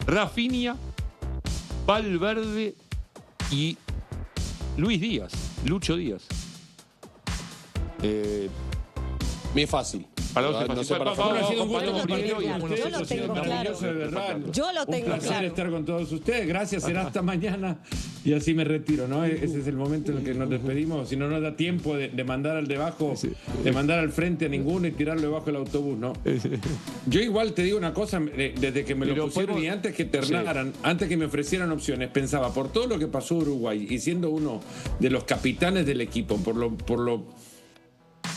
Rafinha, Valverde y Luis Díaz, Lucho Díaz. Muy fácil. Para vos es No sé, fácil. para Vamos, Fernando. Ha sido un gusto vamos, compartir con vamos, ustedes. Yo lo Ha sido tengo claro. maravilloso, de verdad. Yo lo tengo Un placer claro. estar con todos ustedes. Gracias, será hasta mañana. Y así me retiro, ¿no? Ese es el momento en el que nos despedimos. Si no nos da tiempo de mandar al debajo, de mandar al frente a ninguno y tirarlo debajo del autobús, ¿no? Yo igual te digo una cosa, desde que me lo Pero pusieron podemos- y antes que terminaran, antes que me ofrecieran opciones, pensaba, por todo lo que pasó Uruguay y siendo uno de los capitanes del equipo, por lo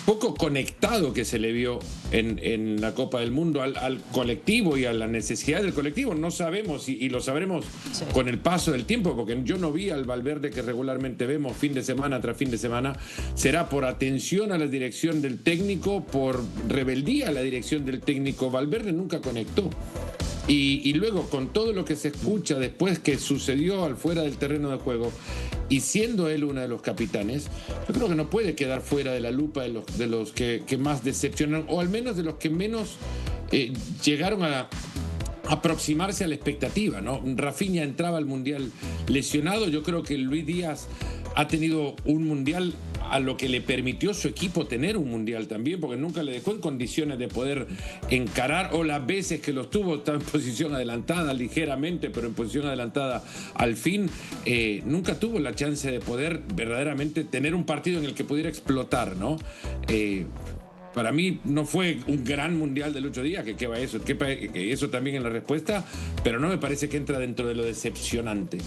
poco conectado que se le vio en la Copa del Mundo al colectivo y a la necesidad del colectivo. No sabemos y lo sabremos Sí. con el paso del tiempo, porque yo no vi al Valverde que regularmente vemos fin de semana tras fin de semana. Será por atención a la dirección del técnico, por rebeldía a la dirección del técnico. Valverde nunca conectó. Y luego, con todo lo que se escucha después que sucedió al fuera del terreno de juego, y siendo él uno de los capitanes, yo creo que no puede quedar fuera de la lupa de los que más decepcionan, o al menos de los que menos llegaron a aproximarse a la expectativa, ¿no? Rafinha entraba al Mundial lesionado. Yo creo que Luis Díaz ha tenido un Mundial a lo que le permitió su equipo tener un Mundial también, porque nunca le dejó en condiciones de poder encarar, o las veces que los tuvo estaba en posición adelantada ligeramente, pero en posición adelantada al fin, nunca tuvo la chance de poder verdaderamente tener un partido en el que pudiera explotar, ¿no? Para mí no fue un gran Mundial de Lucho Díaz, que quepa eso también en la respuesta, pero no me parece que entra dentro de lo decepcionante.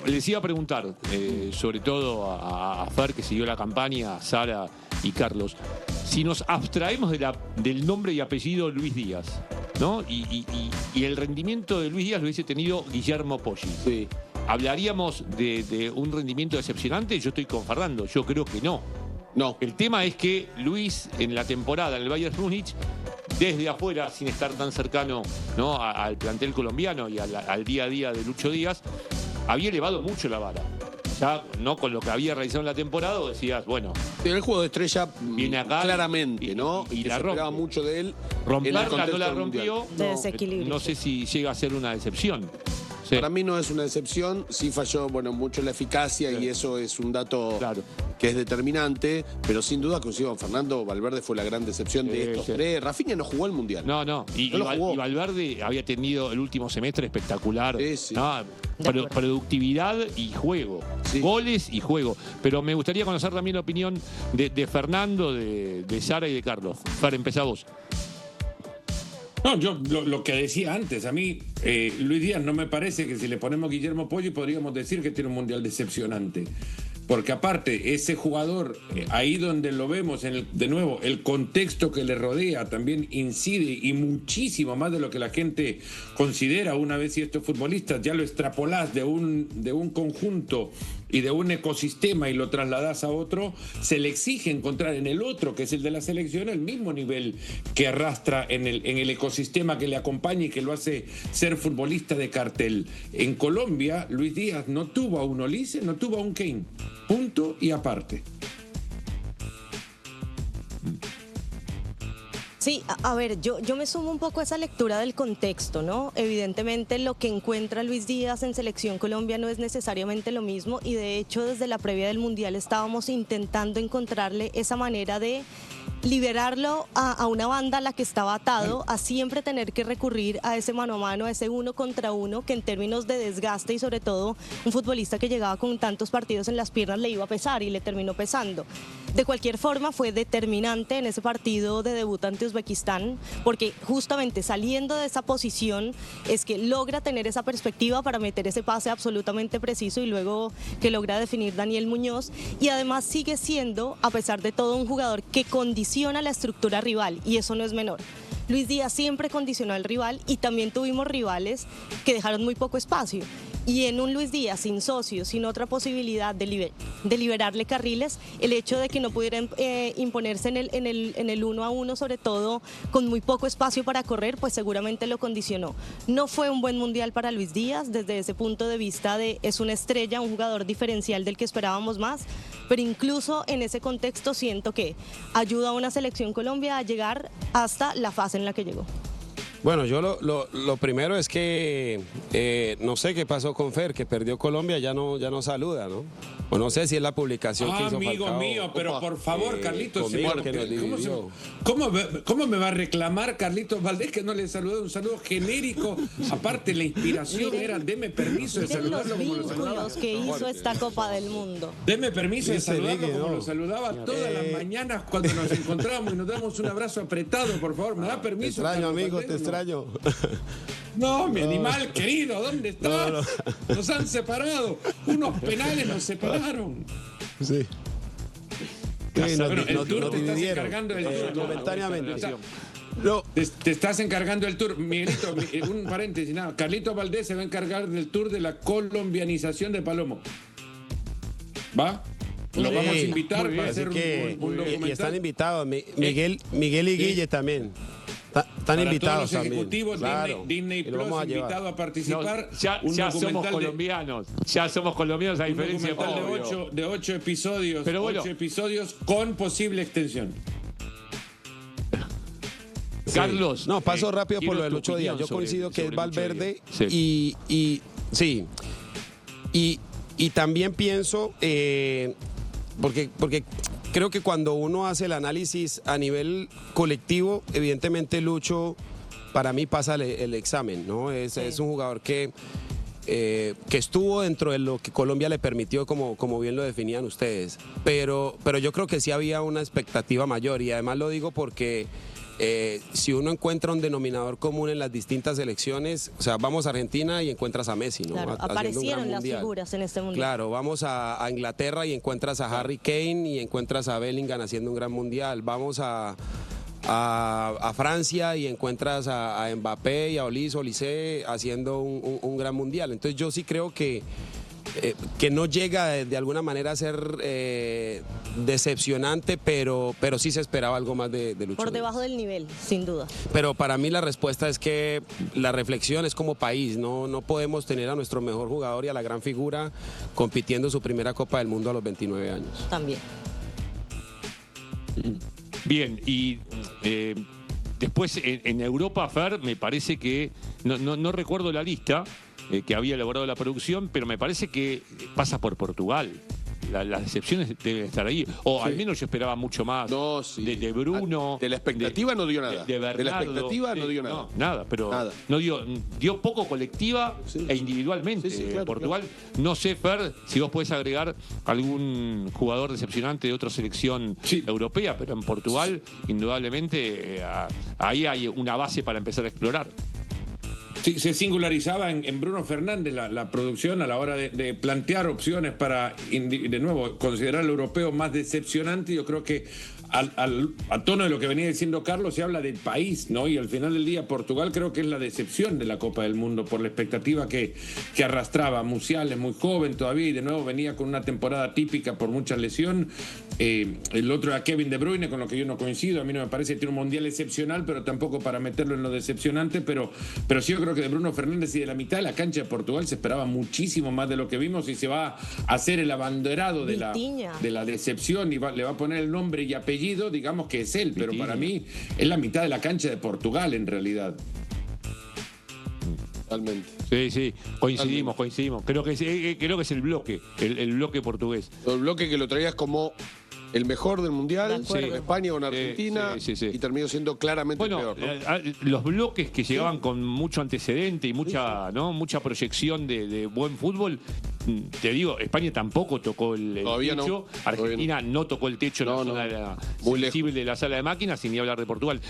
Les iba a preguntar, sobre todo a Fer, que siguió la campaña, a Sara y Carlos, si nos abstraemos del nombre y apellido Luis Díaz, ¿no? Y el rendimiento de Luis Díaz lo hubiese tenido Guillermo Poggi. Sí. ¿Hablaríamos de un rendimiento decepcionante? Yo estoy con Fernando, yo creo que no. No. El tema es que Luis, en la temporada en el Bayern Múnich, desde afuera, sin estar tan cercano, ¿no?, al plantel colombiano y al día a día de Lucho Díaz, había elevado mucho la vara. Ya, ¿no?, con lo que había realizado en la temporada, decías, bueno, El juego de estrella viene acá claramente, ¿no? y que la se esperaba rompe. mucho de él. en el romperla contexto no la del Mundial. rompió. De desequilibrio. No sé si llega a ser una decepción. Sí. Para mí no es una decepción, sí falló, bueno, mucho la eficacia Sí. y eso es un dato Claro. que es determinante, pero sin duda coincido con Fernando, Valverde fue la gran decepción de estos Sí. tres. Rafinha no jugó el Mundial. No. No lo jugó. Y Valverde había tenido el último semestre espectacular. Sí. ¿No? De acuerdo. Productividad y juego. Sí. Goles y juego. Pero me gustaría conocer también la opinión de Fernando, de Sara y de Carlos. Fer, empezá vos. No, yo lo que decía antes, a mí Luis Díaz no me parece que si le ponemos Guillermo Poggi podríamos decir que tiene un Mundial decepcionante. Porque aparte, ese jugador, ahí donde lo vemos, de nuevo, el contexto que le rodea también incide y muchísimo más de lo que la gente considera una vez si estos futbolistas ya lo extrapolás de un conjunto y de un ecosistema y lo trasladás a otro, se le exige encontrar en el otro, que es el de la selección, el mismo nivel que arrastra en el ecosistema que le acompaña y que lo hace ser futbolista de cartel. En Colombia, Luis Díaz no tuvo a un Olise, no tuvo a un Kane. Punto y aparte. Sí, a ver, yo me sumo un poco a esa lectura del contexto, ¿no? Evidentemente lo que encuentra Luis Díaz en Selección Colombia no es necesariamente lo mismo y de hecho desde la previa del Mundial estábamos intentando encontrarle esa manera de liberarlo a una banda a la que estaba atado, a siempre tener que recurrir a ese mano a mano, a ese uno contra uno, que en términos de desgaste y sobre todo un futbolista que llegaba con tantos partidos en las piernas le iba a pesar y le terminó pesando. De cualquier forma fue determinante en ese partido de debut ante Uzbekistán, porque justamente saliendo de esa posición es que logra tener esa perspectiva para meter ese pase absolutamente preciso y luego que logra definir Daniel Muñoz, y además sigue siendo, a pesar de todo, un jugador que condiciona la estructura rival, y eso no es menor. Luis Díaz siempre condicionó al rival y también tuvimos rivales que dejaron muy poco espacio. Y en un Luis Díaz sin socios, sin otra posibilidad de liberarle carriles, el hecho de que no pudieran imponerse en el 1 a 1, sobre todo con muy poco espacio para correr, pues seguramente lo condicionó. No fue un buen Mundial para Luis Díaz desde ese punto de vista de es una estrella, un jugador diferencial del que esperábamos más, pero incluso en ese contexto siento que ayuda a una Selección Colombia a llegar hasta la fase en la que llegó. Bueno, yo lo primero es que no sé qué pasó con Fer, que perdió Colombia, ya no saluda, ¿no? O no sé si es la publicación que hizo amigo Falcao. mío, pero por favor, Carlitos, conmigo que nos dividió. ¿cómo me va a reclamar Carlitos Valdés que no le saludó? Un saludo genérico. Aparte, la inspiración era deme permiso de Miren los saludarlo como lo saludaba. vínculos que hizo esta Copa del Mundo. Deme permiso de Dice saludarlo Ligue, como no. lo saludaba todas las mañanas cuando nos encontrábamos y nos damos un abrazo apretado, por favor. ¿Me da Te permiso? extraño, Carlos amigo, Valdés, te o no? extraño. No, mi animal querido, ¿dónde estás? Nos han separado. Unos penales nos separaron. Sí. Bueno, el nos Tour te estás dividieron, encargando del Tour. momentáneamente. No, Te estás encargando del Tour. Miguelito, un paréntesis, nada. Carlito Valdés se va a encargar del Tour de la colombianización de Palomo. ¿Va? Lo sí, vamos a invitar, muy va a bien, ser así que, un documental. y están invitados, Miguel y Guille también. Están Para invitados todos los también. ejecutivos, Claro, Disney y lo Plus vamos a llevar. invitado a No, participar. ya un somos documental de- colombianos. Ya somos colombianos, a Un diferencia documental de 8 episodios, Pero bueno. 8 episodios con posible extensión. Sí. Carlos. No, paso rápido por quiero lo del tu 8 días. opinión Yo sobre- coincido que es sobre Lucho Valverde Díaz. Sí. y también pienso, porque creo que cuando uno hace el análisis a nivel colectivo, evidentemente Lucho para mí pasa el examen, ¿no? Es un jugador que estuvo dentro de lo que Colombia le permitió, como bien lo definían ustedes. Pero yo creo que sí había una expectativa mayor, y además lo digo porque si uno encuentra un denominador común en las distintas selecciones, o sea, vamos a Argentina y encuentras a Messi, ¿no? Claro, Haciendo un gran aparecieron las mundial. figuras en este mundial. Claro, vamos a Inglaterra y encuentras a Harry Kane y encuentras a Bellingham haciendo un gran mundial. Vamos a Francia y encuentras a Mbappé y a Olise haciendo un gran mundial. Entonces yo sí creo que no llega de alguna manera a ser decepcionante, pero sí se esperaba algo más de Lucho Por Díaz. debajo del nivel, sin duda. Pero para mí la respuesta es que la reflexión es como país, no podemos tener a nuestro mejor jugador y a la gran figura compitiendo su primera Copa del Mundo a los 29 años. También. Bien, y después en Europa, Fer, me parece que, no recuerdo la lista que había elaborado la producción, pero me parece que pasa por Portugal. Las decepciones deben estar ahí. O al menos yo esperaba mucho más No, sí. de Bruno. De la expectativa no dio nada. De De la Bernardo. expectativa no dio nada. No, nada, pero Nada. no dio poco colectiva Sí. e individualmente. Sí, sí, claro, Portugal, no sé, Fer, si vos podés agregar algún jugador decepcionante de otra selección Sí. europea, pero en Portugal, indudablemente, ahí hay una base para empezar a explorar. Sí, se singularizaba en Bruno Fernández la producción a la hora de plantear opciones para, de nuevo, considerar al europeo más decepcionante. Yo creo que al tono de lo que venía diciendo Carlos, se habla del país, ¿no? Y al final del día, Portugal creo que es la decepción de la Copa del Mundo por la expectativa que arrastraba. Musial es muy joven todavía y de nuevo venía con una temporada típica por mucha lesión. El otro era Kevin De Bruyne, con lo que yo no coincido. A mí no me parece que tiene un mundial excepcional, pero tampoco para meterlo en lo decepcionante. Pero sí, yo creo que de Bruno Fernández y de la mitad de la cancha de Portugal se esperaba muchísimo más de lo que vimos, y se va a hacer el abanderado de Vitinha. la decepción y le va a poner el nombre y apellido, digamos que es él. Pero Vitinha. para mí es la mitad de la cancha de Portugal en realidad. Totalmente. Sí, coincidimos. Creo que es el bloque, el bloque portugués. El bloque que lo traías como el mejor del mundial, De acuerdo. con España, con Argentina, sí. y terminó siendo claramente el Bueno, peor, ¿no? los bloques que llegaban con mucho antecedente y mucha proyección de buen fútbol, te digo, España tampoco tocó el Todavía no, techo, todavía Argentina no tocó el techo en No, la no. zona de la Muy sensible de la sala de máquinas, sin ni hablar de Portugal.